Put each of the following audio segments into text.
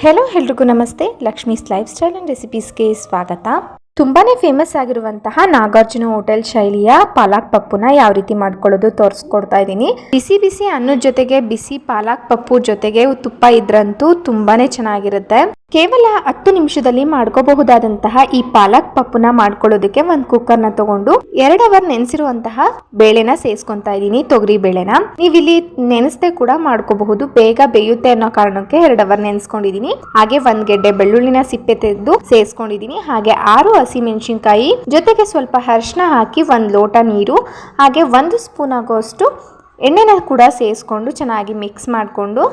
Hello ಎಲ್ರಿಗೂ ನಮಸ್ತೆ. Lakshmi's life style and ರೆಸಿಪೀಸ್ಗೆ ಸ್ವಾಗತ. ತುಂಬಾನೇ ಫೇಮಸ್ ಆಗಿರುವಂತಹ ನಾಗಾರ್ಜುನ ಹೋಟೆಲ್ ಶೈಲಿಯ ಪಾಲಕ್ ಪಪ್ಪುನ ಯಾವ ರೀತಿ ಮಾಡ್ಕೊಳ್ಳೋದು ತೋರಿಸ್ಕೊಡ್ತಾ ಇದ್ದೀನಿ. ಬಿಸಿ ಬಿಸಿ ಅನ್ನದ ಜೊತೆಗೆ ಬಿಸಿ ಪಾಲಕ್ ಪಪ್ಪು ಜೊತೆಗೆ ತುಪ್ಪ ಇದ್ರಂತೂ ತುಂಬಾನೇ ಚೆನ್ನಾಗಿರುತ್ತೆ. ಕೇವಲ 10 ನಿಮಿಷದಲ್ಲಿ ಮಾಡ್ಕೋಬಹುದಾದಂತಹ ಈ ಪಾಲಕ್ ಪಪ್ಪುನ ಮಾಡ್ಕೊಳ್ಳೋದಕ್ಕೆ ಒಂದು ಕುಕ್ಕರ್ನ ತಗೊಂಡು 2 ಅವರ್ ನೆನೆಸಿರುವಂತಹ ಬೇಳೆನ ಸೇರಿಸ್ಕೊಂತಾ ಇದ್ದೀನಿ. ತೊಗರಿ ಬೇಳೆನ ನೀವಿಲ್ಲಿ ನೆನೆಸದೆ ಕೂಡ ಮಾಡ್ಕೋಬಹುದು, ಬೇಗ ಬೇಯುತ್ತೆ ಅನ್ನೋ ಕಾರಣಕ್ಕೆ 2 ಅವರ್ ನೆನೆಸ್ಕೊಂಡಿದ್ದೀನಿ. ಹಾಗೆ 1 ಗೆಡ್ಡೆ ಬೆಳ್ಳುಳ್ಳಿನ ಸಿಪ್ಪೆ ತೆಗೆದು ಸೇರಿಸ್ಕೊಂಡಿದ್ದೀನಿ. ಹಾಗೆ 6 ಹಸಿಮೆಣಸಿನಕಾಯಿ ಜೊತೆಗೆ ಸ್ವಲ್ಪ ಅರಿಶಿನ ಹಾಕಿ 1 ಲೋಟ ನೀರು ಹಾಗೆ 1 ಸ್ಪೂನ್ ಆಗೋಷ್ಟು ಎಣ್ಣೆನ ಕೂಡ ಸೇರಿಸ್ಕೊಂಡು ಚೆನ್ನಾಗಿ ಮಿಕ್ಸ್ ಮಾಡಿಕೊಂಡು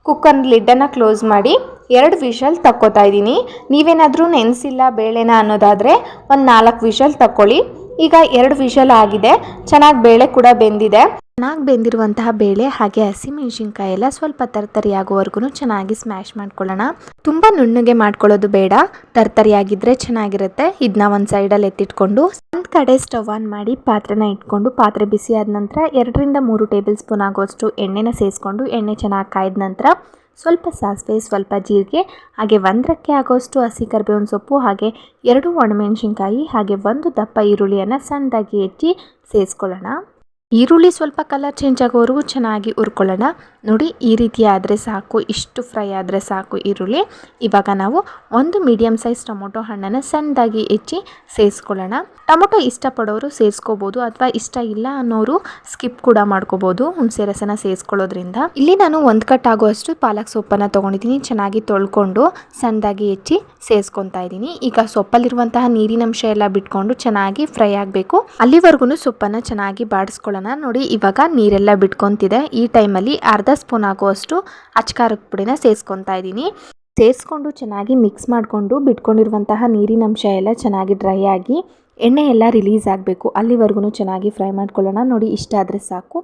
ಕುಕ್ಕರ್ ಲಿಡ್ಡನ್ನು ಕ್ಲೋಸ್ ಮಾಡಿ 2 ವಿಷಲ್ ತಕ್ಕೋತಾ ಇದ್ದೀನಿ. ನೀವೇನಾದರೂ ನೆನೆಸಿಲ್ಲ ಬೇಳೆನ ಅನ್ನೋದಾದರೆ ಒಂದು 4 ವಿಷಲ್ ತಕ್ಕೊಳ್ಳಿ. ಈಗ 2 ವಿಷಲ್ ಆಗಿದೆ, ಚೆನ್ನಾಗಿ ಬೇಳೆ ಕೂಡ ಬೆಂದಿದೆ. ಚೆನ್ನಾಗಿ ಬೆಂದಿರುವಂತಹ ಬೇಳೆ ಹಾಗೆ ಹಸಿಮೆಣಸಿನ್ಕಾಯಿ ಎಲ್ಲ ಸ್ವಲ್ಪ ತರ್ತರಿಯಾಗುವವರೆಗೂ ಚೆನ್ನಾಗಿ ಸ್ಮ್ಯಾಶ್ ಮಾಡ್ಕೊಳ್ಳೋಣ. ತುಂಬ ನುಣ್ಣಗೆ ಮಾಡ್ಕೊಳ್ಳೋದು ಬೇಡ, ತರ್ತರಿಯಾಗಿದ್ದರೆ ಚೆನ್ನಾಗಿರುತ್ತೆ. ಇದನ್ನ ಒಂದು ಸೈಡಲ್ಲಿ ಎತ್ತಿಟ್ಕೊಂಡು ಒಂದು ಕಡೆ ಸ್ಟವ್ ಆನ್ ಮಾಡಿ ಪಾತ್ರೆನ ಇಟ್ಕೊಂಡು ಪಾತ್ರೆ ಬಿಸಿ ಆದ ನಂತರ 2 ರಿಂದ 3 ಟೇಬಲ್ ಸ್ಪೂನ್ ಆಗೋಷ್ಟು ಎಣ್ಣೆನ ಸೇರಿಸ್ಕೊಂಡು ಎಣ್ಣೆ ಚೆನ್ನಾಗಿ ಕಾಯ್ದ ನಂತರ ಸ್ವಲ್ಪ ಸಾಸಿವೆ, ಸ್ವಲ್ಪ ಜೀರಿಗೆ ಹಾಗೆ 1 ರೆಕ್ಕೆ ಆಗೋಷ್ಟು ಹಸಿ ಕರಿಬೇವಿನ ಸೊಪ್ಪು ಹಾಗೆ 2 ಒಣಮೆಣಸಿನ್ಕಾಯಿ ಹಾಗೆ 1 ದಪ್ಪ ಈರುಳ್ಳಿಯನ್ನು ಸಣ್ಣದಾಗಿ ಹೆಚ್ಚಿ ಸೇರಿಸ್ಕೊಳ್ಳೋಣ. ಈರುಳ್ಳಿ ಸ್ವಲ್ಪ ಕಲರ್ ಚೇಂಜ್ ಆಗೋವರೆಗೂ ಚೆನ್ನಾಗಿ ಹುರ್ಕೊಳ್ಳೋಣ. ನೋಡಿ, ಈ ರೀತಿ ಆದರೆ ಸಾಕು, ಇಷ್ಟು ಫ್ರೈ ಆದರೆ ಸಾಕು ಈರುಳ್ಳಿ. ಇವಾಗ ನಾವು 1 ಮೀಡಿಯಮ್ ಸೈಜ್ ಟೊಮೊಟೊ ಹಣ್ಣನ್ನು ಸಣ್ಣದಾಗಿ ಹೆಚ್ಚಿ ಸೇರಿಸ್ಕೊಳ್ಳೋಣ. ಟೊಮೊಟೊ ಇಷ್ಟಪಡೋರು ಸೇರಿಸ್ಕೋಬೋದು ಅಥವಾ ಇಷ್ಟ ಇಲ್ಲ ಅನ್ನೋರು ಸ್ಕಿಪ್ ಕೂಡ ಮಾಡ್ಕೋಬೋದು ಹುಣಸೆ ರಸನ ಸೇರಿಸ್ಕೊಳ್ಳೋದ್ರಿಂದ. ಇಲ್ಲಿ ನಾನು 1 ಕಟ್ ಆಗುವಷ್ಟು ಪಾಲಕ್ ಸೊಪ್ಪನ್ನು ತೊಗೊಂಡಿದ್ದೀನಿ. ಚೆನ್ನಾಗಿ ತೊಳ್ಕೊಂಡು ಸಣ್ಣದಾಗಿ ಹೆಚ್ಚಿ ಸೇರಿಸ್ಕೊತಾ ಇದ್ದೀನಿ. ಈಗ ಸೊಪ್ಪಲ್ಲಿರುವಂತಹ ನೀರಿನಂಶ ಎಲ್ಲ ಬಿಟ್ಕೊಂಡು ಚೆನ್ನಾಗಿ ಫ್ರೈ ಆಗಬೇಕು. ಅಲ್ಲಿವರೆಗೂ ಸೊಪ್ಪನ್ನು ಚೆನ್ನಾಗಿ ಬಾಡಿಸ್ಕೊಳ್ಳೋಣ. ನೋಡಿ, ಇವಾಗ ನೀರೆಲ್ಲ ಬಿಟ್ಕೊಂತಿದೆ. ಈ ಟೈಮಲ್ಲಿ ಅರ್ಧ ಸ್ಪೂನ್ ಆಗುವಷ್ಟು ಅಚ್ಕಾರದ ಪುಡಿನ ಸೇರಿಸ್ಕೊತಾ ಇದ್ದೀನಿ. ಸೇರಿಸ್ಕೊಂಡು ಚೆನ್ನಾಗಿ ಮಿಕ್ಸ್ ಮಾಡಿಕೊಂಡು ಬಿಟ್ಕೊಂಡಿರುವಂತಹ ನೀರಿನಂಶ ಎಲ್ಲ ಚೆನ್ನಾಗಿ ಡ್ರೈ ಆಗಿ ಎಣ್ಣೆ ಎಲ್ಲ ರಿಲೀಸ್ ಆಗಬೇಕು. ಅಲ್ಲಿವರೆಗೂ ಚೆನ್ನಾಗಿ ಫ್ರೈ ಮಾಡ್ಕೊಳ್ಳೋಣ. ನೋಡಿ, ಇಷ್ಟ ಆದರೆ ಸಾಕು.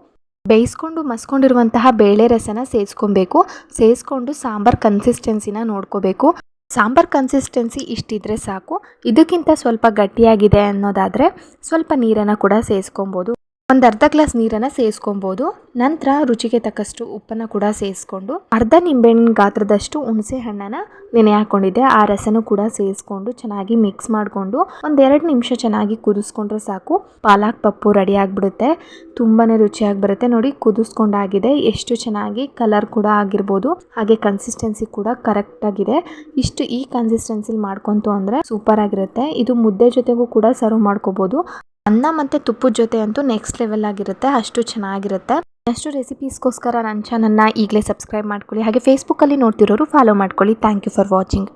ಬೇಯಿಸ್ಕೊಂಡು ಮಸ್ಕೊಂಡಿರುವಂತಹ ಬೇಳೆ ರಸನ ಸೇರಿಸ್ಕೊಬೇಕು. ಸೇರಿಸ್ಕೊಂಡು ಸಾಂಬಾರ್ ಕನ್ಸಿಸ್ಟೆನ್ಸಿನ ನೋಡ್ಕೋಬೇಕು. ಸಾಂಬಾರ್ ಕನ್ಸಿಸ್ಟೆನ್ಸಿ ಇಷ್ಟಿದ್ರೆ ಸಾಕು. ಇದಕ್ಕಿಂತ ಸ್ವಲ್ಪ ಗಟ್ಟಿಯಾಗಿದೆ ಅನ್ನೋದಾದರೆ ಸ್ವಲ್ಪ ನೀರನ್ನು ಕೂಡ ಸೇರಿಸ್ಕೊಬೋದು. ಒಂದು ಅರ್ಧ ಗ್ಲಾಸ್ ನೀರನ್ನು ಸೇರಿಸ್ಕೊಬೋದು. ನಂತರ ರುಚಿಗೆ ತಕ್ಕಷ್ಟು ಉಪ್ಪನ್ನು ಕೂಡ ಸೇರಿಸ್ಕೊಂಡು ಅರ್ಧ ನಿಂಬೆಹಣ್ಣಿನ ಗಾತ್ರದಷ್ಟು ಹುಣಸೆ ಹಣ್ಣನ್ನು ನೆನೆ ಹಾಕ್ಕೊಂಡಿದ್ದೆ, ಆ ರಸನೂ ಕೂಡ ಸೇರಿಸ್ಕೊಂಡು ಚೆನ್ನಾಗಿ ಮಿಕ್ಸ್ ಮಾಡಿಕೊಂಡು 1-2 ನಿಮಿಷ ಚೆನ್ನಾಗಿ ಕುದಿಸ್ಕೊಂಡ್ರೆ ಸಾಕು. ಪಾಲಕ್ ಪಪ್ಪು ರೆಡಿ ಆಗಿಬಿಡುತ್ತೆ. ತುಂಬಾ ರುಚಿಯಾಗಿ ಬರುತ್ತೆ. ನೋಡಿ, ಕುದಿಸ್ಕೊಂಡಾಗಿದೆ. ಎಷ್ಟು ಚೆನ್ನಾಗಿ ಕಲರ್ ಕೂಡ ಆಗಿರ್ಬೋದು, ಹಾಗೆ ಕನ್ಸಿಸ್ಟೆನ್ಸಿ ಕೂಡ ಕರೆಕ್ಟಾಗಿದೆ. ಈ ಕನ್ಸಿಸ್ಟೆನ್ಸಿಲಿ ಮಾಡ್ಕೊಂತು ಅಂದರೆ ಸೂಪರ್ ಆಗಿರುತ್ತೆ. ಇದು ಮುದ್ದೆ ಜೊತೆಗೂ ಕೂಡ ಸರ್ವ್ ಮಾಡ್ಕೋಬೋದು. ಅನ್ನ ಮತ್ತು ತುಪ್ಪದ ಜೊತೆ ಅಂತೂ ನೆಕ್ಸ್ಟ್ ಲೆವೆಲ್ ಆಗಿರುತ್ತೆ, ಅಷ್ಟು ಚೆನ್ನಾಗಿರುತ್ತೆ. ನೆಕ್ಸ್ಟ್ ರೆಸಿಪೀಸ್ಗೋಸ್ಕರ ನನ್ನ ಚಾನಲ್ನ ಈಗಲೇ ಸಬ್ಸ್ಕ್ರೈಬ್ ಮಾಡ್ಕೊಳ್ಳಿ. ಹಾಗೆ ಫೇಸ್ಬುಕ್ಕಲ್ಲಿ ನೋಡ್ತಿರೋರು ಫಾಲೋ ಮಾಡ್ಕೊಳ್ಳಿ. Thank you for watching.